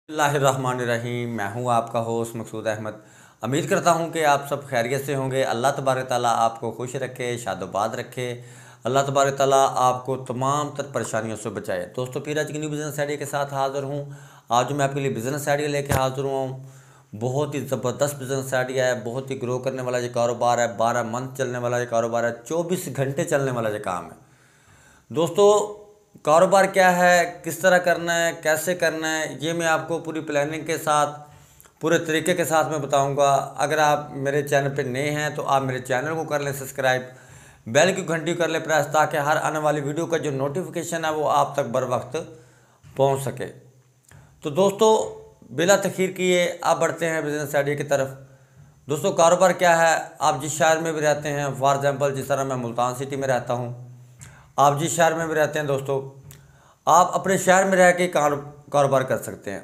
बिस्मिल्लाहिर्रहमानिर्रहीम। मैं हूं आपका होस्ट मकसूद अहमद। उम्मीद करता हूं कि आप सब खैरियत से होंगे। अल्लाह तबारक ताला आपको खुश रखे, शादोबाद रखे। अल्लाह तबारक ताला आपको तमाम तर परेशानियों से बचाए। दोस्तों, फिर आज की न्यू बिज़नेस आइडिया के साथ हाज़िर हूं। आज मैं आपके लिए बिज़नेस आइडिया लेके हाज़िर हुआ हूँ। बहुत ही ज़बरदस्त बिज़नेस आइडिया है, बहुत ही ग्रो करने वाला ये कारोबार है। 12 मंथ चलने वाला ये कारोबार है, 24 घंटे चलने वाला ये काम है। दोस्तों, कारोबार क्या है, किस तरह करना है, कैसे करना है, ये मैं आपको पूरी प्लानिंग के साथ, पूरे तरीके के साथ मैं बताऊंगा। अगर आप मेरे चैनल पे नए हैं तो आप मेरे चैनल को कर लें सब्सक्राइब, बेल की घंटी कर लें प्रेस, ताकि हर आने वाली वीडियो का जो नोटिफिकेशन है वो आप तक बर वक्त पहुँच सके। तो दोस्तों, बिला तखीर किए आप बढ़ते हैं बिज़नेस आइडिया की तरफ। दोस्तों, कारोबार क्या है, आप जिस शहर में भी रहते हैं, फॉर एग्ज़ाम्पल जिस तरह मैं मुल्तान सिटी में रहता हूँ, आप जिस शहर में भी रहते हैं दोस्तों, आप अपने शहर में रह के कारोबार कर सकते हैं।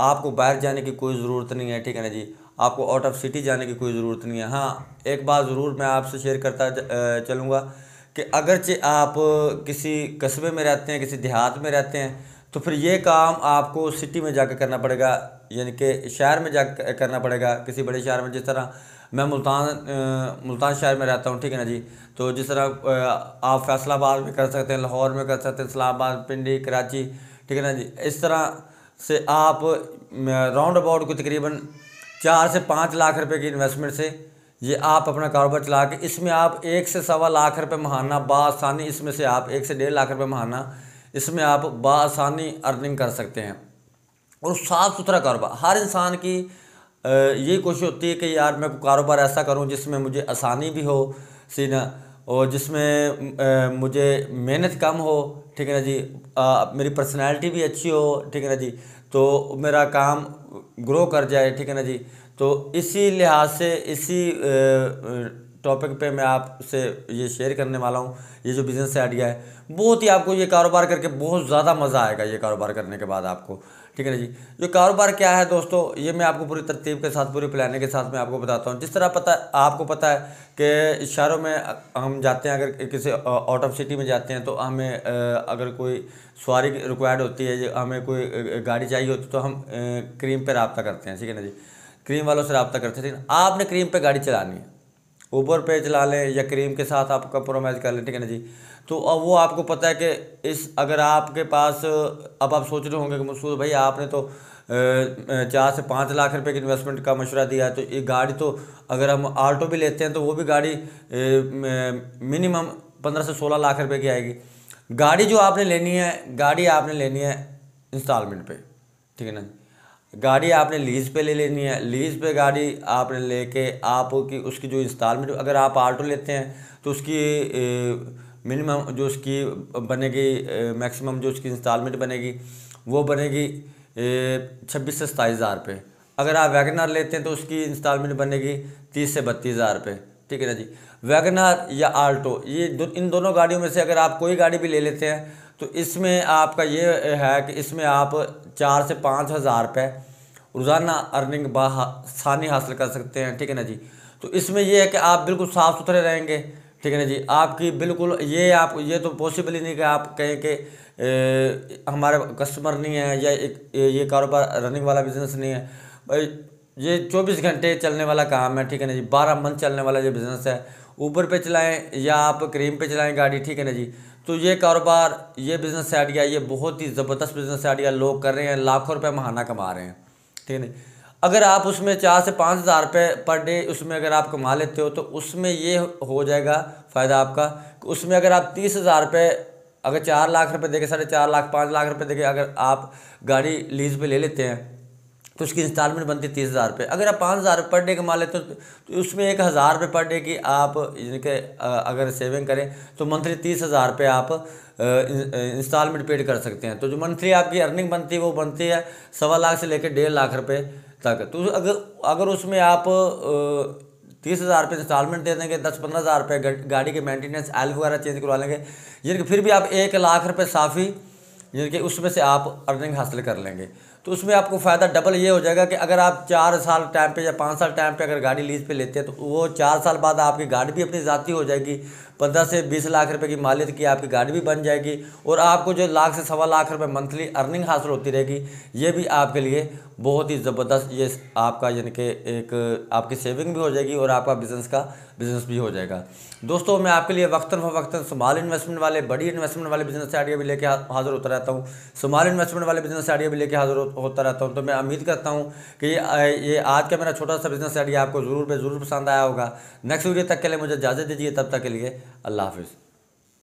आपको बाहर जाने की कोई ज़रूरत नहीं है, ठीक है ना जी। आपको आउट ऑफ सिटी जाने की कोई ज़रूरत नहीं है। हाँ, एक बात ज़रूर मैं आपसे शेयर करता चलूँगा कि अगरचे आप किसी कस्बे में रहते हैं, किसी देहात में रहते हैं, तो फिर ये काम आपको सिटी में जाकर करना पड़ेगा, यानी कि शहर में जाकर करना पड़ेगा, किसी बड़े शहर में। जिस तरह मैं मुल्तान शहर में रहता हूँ, ठीक है ना जी। तो जिस तरह आप फैसलाबाद में कर सकते हैं, लाहौर में कर सकते हैं, इस्लामाबाद, पिंडी, कराची, ठीक है ना जी। इस तरह से आप राउंड अबाउट को तकरीबन 4 से 5 लाख रुपए की इन्वेस्टमेंट से ये आप अपना कारोबार चला के इसमें आप 1 से सवा लाख रुपए महाना बासानी, इसमें से आप 1 से 1.5 लाख रुपए महाना इसमें आप बासानी अर्निंग कर सकते हैं। और साफ़ सुथरा कारोबार, हर इंसान की यही कोशिश होती है कि यार मैं कारोबार ऐसा करूं जिसमें मुझे आसानी भी हो सीना, और जिसमें मुझे मेहनत कम हो, ठीक है ना जी। मेरी पर्सनैलिटी भी अच्छी हो, ठीक है ना जी। तो मेरा काम ग्रो कर जाए, ठीक है ना जी। तो इसी लिहाज से, इसी टॉपिक पे मैं आपसे ये शेयर करने वाला हूँ। ये जो बिज़नेस आइडिया है, बहुत ही आपको ये कारोबार करके बहुत ज़्यादा मज़ा आएगा ये कारोबार करने के बाद आपको, ठीक है ना जी। जो कारोबार क्या है दोस्तों, ये मैं आपको पूरी तरतीब के साथ, पूरी प्लानिंग के साथ मैं आपको बताता हूँ। जिस तरह आपको पता है कि शहरों में हम जाते हैं, अगर किसी आउट ऑफ सिटी में जाते हैं, तो हमें अगर कोई सवारी रिक्वायर्ड होती है, हमें कोई गाड़ी चाहिए होती है, तो हम क्रीम पे रब्ता करते हैं, ठीक है ना जी। क्रीम वालों से रब्ता करते हैं। आपने क्रीम पे गाड़ी चलानी है, ऊबर पे चला लें या क्रीम के साथ आप कंप्रोमाइज़ कर लें, ठीक है ना जी। तो अब वो आपको पता है कि अगर आपके पास, अब आप सोच रहे होंगे कि मसूद भाई आपने तो 4 से 5 लाख रुपए की इन्वेस्टमेंट का मशवरा दिया है, तो ये गाड़ी तो अगर हम आल्टो भी लेते हैं तो वो भी गाड़ी मिनिमम 15 से 16 लाख रुपए की आएगी। गाड़ी जो आपने लेनी है, गाड़ी आपने लेनी है इंस्टॉलमेंट पे, ठीक है ना। गाड़ी आपने लीज़ पे ले लेनी है। लीज़ पे गाड़ी आपने लेके आपकी उसकी जो इंस्टॉलमेंट, अगर आप आल्टो लेते हैं तो उसकी मिनिमम जो उसकी बनेगी, मैक्सिमम जो उसकी इंस्टॉलमेंट बनेगी वो बनेगी 26 से 27 हज़ार रुपये। अगर आप वैगनार लेते हैं तो उसकी इंस्टॉलमेंट बनेगी 30 से 32 हज़ार रुपये, ठीक है ना जी। वैगनार या आल्टो, ये इन दोनों गाड़ियों में से अगर आप कोई गाड़ी भी ले लेते हैं तो इसमें आपका ये है कि इसमें आप 4 से 5 हज़ार रुपये रोज़ाना अर्निंग बासानी हासिल कर सकते हैं, ठीक है ना जी। तो इसमें यह है कि आप बिल्कुल साफ़ सुथरे रहेंगे, ठीक है ना जी। आपकी बिल्कुल ये तो पॉसिबल ही नहीं कि आप कहें कि हमारे कस्टमर नहीं है, या ये कारोबार रनिंग वाला बिज़नेस नहीं है। भाई, ये 24 घंटे चलने वाला काम है, ठीक है ना जी। 12 मंथ चलने वाला ये बिज़नेस है। ऊबर पे चलाएं या आप क्रीम पे चलाएं गाड़ी, ठीक है ना जी। तो ये कारोबार, ये बिज़नेस आइडिया, ये बहुत ही ज़बरदस्त बिज़नेस आइडिया लोग कर रहे हैं, लाखों रुपए महाना कमा रहे हैं, ठीक है ना। अगर आप उसमें 4 से 5 हज़ार रुपये पर डे उसमें अगर आप कमा लेते हो, तो उसमें ये हो जाएगा फ़ायदा आपका कि उसमें अगर आप 30 हज़ार रुपये, अगर 4 लाख रुपए देके, 4.5 लाख, 5 लाख रुपए देके अगर आप गाड़ी लीज़ पे ले लेते हैं तो उसकी इंस्टॉलमेंट बनती है 30 हज़ार रुपये। अगर आप 5 हज़ार पर डे कमा लेते हो तो उसमें 1 हज़ार रुपये पर डे की आप यानी कि अगर सेविंग करें तो मंथली 30 हज़ार रुपये आप इंस्टॉलमेंट पेड कर सकते हैं। तो जो मंथली आपकी अर्निंग बनती है वो बनती है 1.25 लाख से लेकर 1.5 लाख रुपये तक। तो अगर उसमें आप 30 हज़ार रुपये इंस्टॉलमेंट दे देंगे, 10-15 हज़ार रुपये गाड़ी के मेंटेनेंस, ऑयल वगैरह चेंज करवा लेंगे, यानी कि फिर भी आप 1 लाख रुपये साफ़ी, यानी कि उसमें से आप अर्निंग हासिल कर लेंगे। तो उसमें आपको फ़ायदा डबल ये हो जाएगा कि अगर आप 4 साल टाइम पे या 5 साल टाइम पे अगर गाड़ी लीज़ पे लेते हैं तो वो 4 साल बाद आपकी गाड़ी भी अपनी ज़ाती हो जाएगी, 15 से 20 लाख रुपए की मालियत की आपकी गाड़ी भी बन जाएगी और आपको जो लाख से सवा लाख रुपए मंथली अर्निंग हासिल होती रहेगी, ये भी आपके लिए बहुत ही ज़बरदस्त, ये आपका यानी कि एक आपकी सेविंग भी हो जाएगी और आपका बिज़नेस भी हो जाएगा। दोस्तों, मैं आपके लिए वक्तन फ़वक्तन स्मॉल इन्वेस्टमेंट वाले, बड़ी इन्वेस्टमेंट वाले बिजनेस आइडिया भी लेके हाज़िर होता रहता हूँ, स्मॉल इन्वेस्टमेंट वाले बिजनेस आइडिया भी लेके हाज़िर होता रहता हूँ। तो मैं उम्मीद करता हूँ कि ये आज का मेरा छोटा सा बिजनेस आइडिया आपको ज़रूर पसंद आया होगा। नेक्स्ट वीडियो तक के लिए मुझे इजाज़त दीजिए, तब तक के लिए अल्लाह हाफ़िज़।